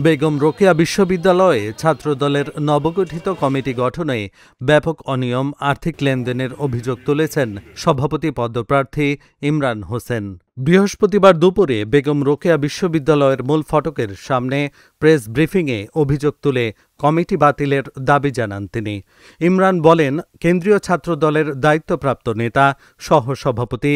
বেগম রোকেয়া বিশ্ববিদ্যালয়ে ছাত্রদলের নবগঠিত কমিটি গঠনে ব্যাপক অনিয়ম, আর্থিক লেনদেনের অভিযোগ তুলেছেন সভাপতি পদপ্রার্থী ইমরান হোসেন। বৃহস্পতিবার দুপুরে বেগম রোকেয়া বিশ্ববিদ্যালয়ের মূল ফটকের সামনে প্রেস ব্রিফিংয়ে অভিযোগ তুলে কমিটি বাতিলের দাবি জানান তিনি। ইমরান বলেন, কেন্দ্রীয় ছাত্রদলের দায়িত্বপ্রাপ্ত নেতা সহসভাপতি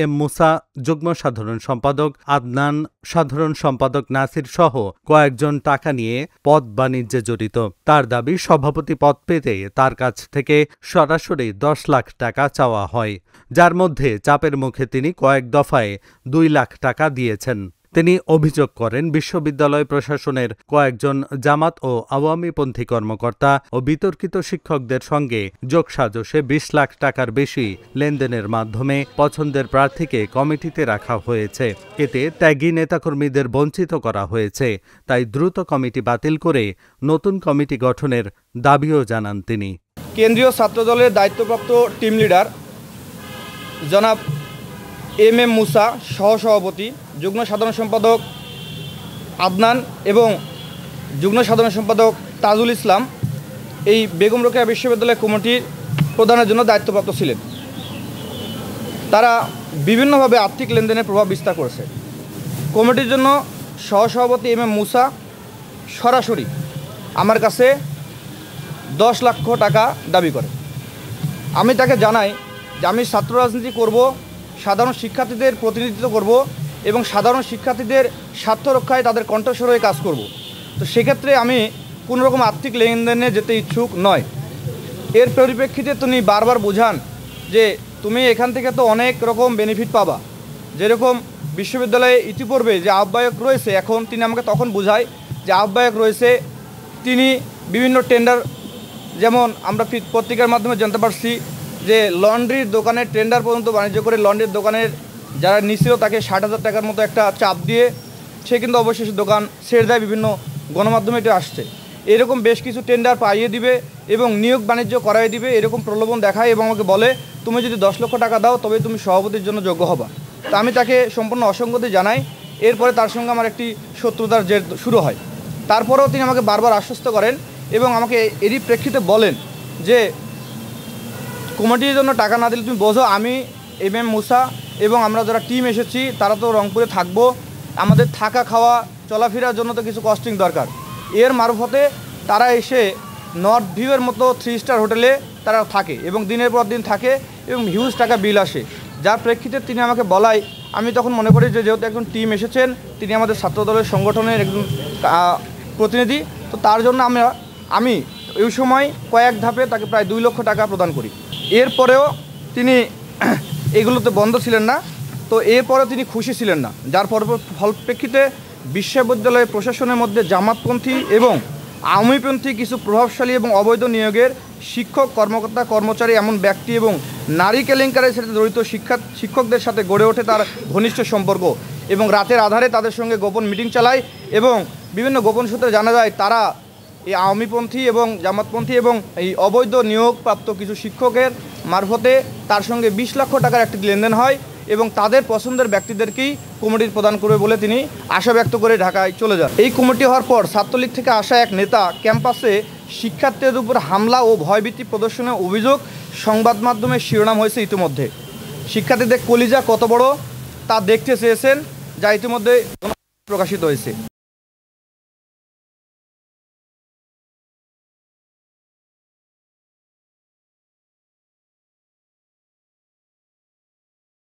এম মুসা, যুগ্ম সাধারণ সম্পাদক আদনান, সাধারণ সম্পাদক নাসির সহ কয়েকজন টাকা নিয়ে পদ বাণিজ্যে জড়িত। তার দাবি, সভাপতি পদ পেতে তার কাছ থেকে সরাসরি 10 লাখ টাকা চাওয়া হয়, যার মধ্যে চাপের মুখে তিনি কয়েক দফায় 2 লাখ টাকা দিয়েছেন। তিনি অভিযোগ করেন, বিশ্ববিদ্যালয় প্রশাসনের কয়েকজন জামাত ও আওয়ামীপন্থী কর্মকর্তা ও বিতর্কিত শিক্ষকদের সঙ্গে যোগসাজশে 20 লাখ টাকার বেশি লেনদেনের মাধ্যমে পছন্দের প্রার্থীকে কমিটিতে রাখা হয়েছে। এতে ত্যাগী নেতাকর্মীদের বঞ্চিত করা হয়েছে। তাই দ্রুত কমিটি বাতিল করে নতুন কমিটি গঠনের দাবিও জানান তিনি। কেন্দ্রীয় ছাত্রদলের দায়িত্বপ্রাপ্ত টিম লিডার জনাব এম মুসা, সহসভাপতি, যুগ্ম সাধারণ সম্পাদক আদনান এবং যুগ্ম সাধারণ সম্পাদক তাজুল ইসলাম এই বেগম রোকেয়া বিশ্ববিদ্যালয় কমিটির প্রধানের জন্য দায়িত্বপ্রাপ্ত ছিলেন। তারা বিভিন্নভাবে আর্থিক লেনদেনের প্রভাব বিস্তার করেছে। কমিটির জন্য সহসভাপতি এম মুসা সরাসরি আমার কাছে 10 লক্ষ টাকা দাবি করে। আমি তাকে জানাই যে আমি ছাত্র রাজনীতি করব, সাধারণ শিক্ষার্থীদের প্রতিনিধিত্ব করব এবং সাধারণ শিক্ষার্থীদের স্বার্থ রক্ষায় তাদের কণ্ঠস্বর হয়ে কাজ করব। তো সেক্ষেত্রে আমি কোনো রকম আর্থিক লেনদেনে যেতে ইচ্ছুক নয়। এর পরিপ্রেক্ষিতে তিনি বারবার বোঝান যে তুমি এখান থেকে তো অনেক রকম বেনিফিট পাবা, যেরকম বিশ্ববিদ্যালয়ে ইতিপূর্বে যে আহ্বায়ক রয়েছে, এখন তিনি আমাকে তখন বোঝায় যে আহ্বায়ক রয়েছে, তিনি বিভিন্ন টেন্ডার, যেমন আমরা পত্রিকার মাধ্যমে জানতে পারছি যে লন্ড্রির দোকানের টেন্ডার পর্যন্ত বাণিজ্য করে লন্ড্রির দোকানের যারা নিছিল তাকে 60,000 টাকার মতো একটা চাপ দিয়ে সে কিন্তু অবশেষে দোকান ছেড়ে দেয়। বিভিন্ন গণমাধ্যমে এটা আসছে। এরকম বেশ কিছু টেন্ডার পাইয়ে দিবে এবং নিয়োগ বাণিজ্য করাই দিবে, এরকম প্রলোভন দেখায় এবং আমাকে বলে, তুমি যদি 10 লক্ষ টাকা দাও তবে তুমি সভাপতির জন্য যোগ্য হবা। তা আমি তাকে সম্পূর্ণ অসঙ্গতি জানাই। এরপরে তার সঙ্গে আমার একটি শত্রুতার জের শুরু হয়। তারপরেও তিনি আমাকে বারবার আশ্বস্ত করেন এবং আমাকে এরই প্রেক্ষিতে বলেন যে কমিটির জন্য টাকা না দিলে তুমি বোঝো, আমি এম মুসা এবং আমরা যারা টিম এসেছি তারা তো রংপুরে থাকবো, আমাদের থাকা খাওয়া চলাফেরার জন্য তো কিছু কস্টিং দরকার। এর মারফতে তারা এসে নর্থ ভিউয়ের মতো 3 স্টার হোটেলে তারা থাকে এবং দিনের পর দিন থাকে এবং হিউজ টাকা বিল আসে। যার প্রেক্ষিতে তিনি আমাকে বলায় আমি তখন মনে করি যে যেহেতু একজন টিম এসেছেন, তিনি আমাদের ছাত্রদলের সংগঠনের একজন প্রতিনিধি, তো তার জন্য আমি এই সময় কয়েক ধাপে তাকে প্রায় 2 লক্ষ টাকা প্রদান করি। এরপরেও তিনি এগুলোতে বন্ধ ছিলেন না। তো এরপরেও তিনি খুশি ছিলেন না, যার ফলপ্রেক্ষিতে বিশ্ববিদ্যালয় প্রশাসনের মধ্যে জামাতপন্থী এবং আওয়ামীপন্থী কিছু প্রভাবশালী এবং অবৈধ নিয়োগের শিক্ষক, কর্মকর্তা, কর্মচারী, এমন ব্যক্তি এবং নারী কেলেঙ্কারির সাথে জড়িত শিক্ষকদের সাথে গড়ে ওঠে তার ঘনিষ্ঠ সম্পর্ক এবং রাতের আধারে তাদের সঙ্গে গোপন মিটিং চালায় এবং বিভিন্ন গোপন সূত্রে জানা যায় তারা এই আওয়ামীপন্থী এবং জামাতপন্থী এবং এই অবৈধ নিয়োগপ্রাপ্ত কিছু শিক্ষকের মারফতে তার সঙ্গে 20 লক্ষ টাকার একটি লেনদেন হয় এবং তাদের পছন্দের ব্যক্তিদেরকেই কমিটির প্রদান করবে বলে তিনি আশা ব্যক্ত করে ঢাকায় চলে যান। এই কমিটি হওয়ার পর ছাত্রলীগ থেকে আসা এক নেতা ক্যাম্পাসে শিক্ষার্থীদের উপর হামলা ও ভয়ভীতি প্রদর্শনের অভিযোগ সংবাদ মাধ্যমে শিরোনাম হয়েছে ইতিমধ্যে। শিক্ষার্থীদের কলিজা কত বড় তা দেখতে চেয়েছেন, যা ইতিমধ্যে প্রকাশিত হয়েছে।